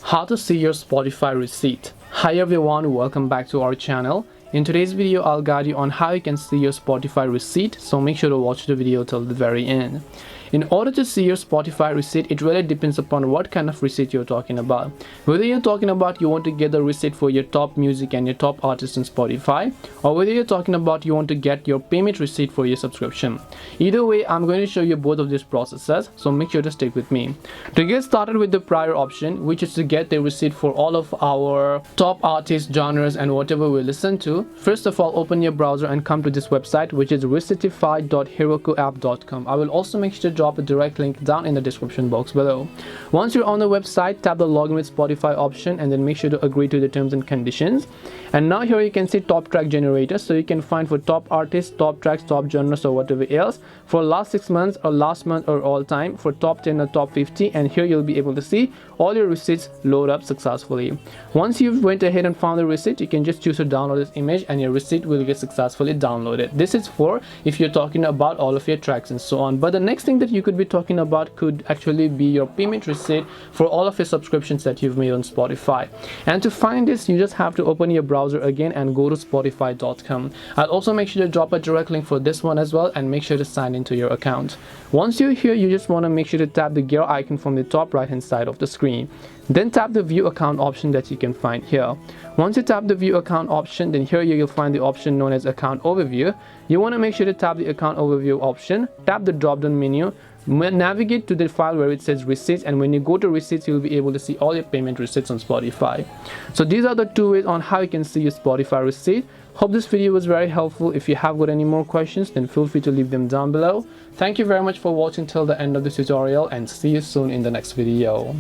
How to see your Spotify receipt. Hi everyone, welcome back to our channel. In today's video, I'll guide you on how you can see your Spotify receipt, so make sure to watch the video till the very end. In order to see your Spotify receipt, it really depends upon what kind of receipt you're talking about. Whether you're talking about you want to get the receipt for your top music and your top artists on Spotify, or whether you're talking about you want to get your payment receipt for your subscription. Either way, I'm going to show you both of these processes, so make sure to stick with me. To get started with the prior option, which is to get the receipt for all of our top artists, genres, and whatever we listen to, first of all, open your browser and come to this website, which is receiptify.herokuapp.com. I will also make sure to drop a direct link down in the description box below. Once you're on the website, tap the login with Spotify option and then make sure to agree to the terms and conditions. And now here you can see top track generator, so you can find for top artists, top tracks, top genres, or whatever else for last 6 months or last month or all time, for top 10 or top 50, and here you'll be able to see all your receipts load up successfully. Once you've went ahead and found the receipt, you can just choose to download this image and your receipt will get successfully downloaded. This is for if you're talking about all of your tracks and so on. But the next thing that you could be talking about could actually be your payment receipt for all of your subscriptions that you've made on Spotify. And to find this, you just have to open your browser again and go to spotify.com. I'll also make sure to drop a direct link for this one as well, and make sure to sign into your account. Once you're here, you just want to make sure to tap the gear icon from the top right hand side of the screen. Then tap the view account option that you can find here. Once you tap the view account option, then here you'll find the option known as account overview. You want to make sure to tap the account overview option, tap the drop down menu, navigate to the file where it says receipts, and when you go to receipts, you'll be able to see all your payment receipts on Spotify. So these are the two ways on how you can see your Spotify receipt. Hope this video was very helpful. If you have got any more questions, then feel free to leave them down below. Thank you very much for watching till the end of this tutorial, and see you soon in the next video.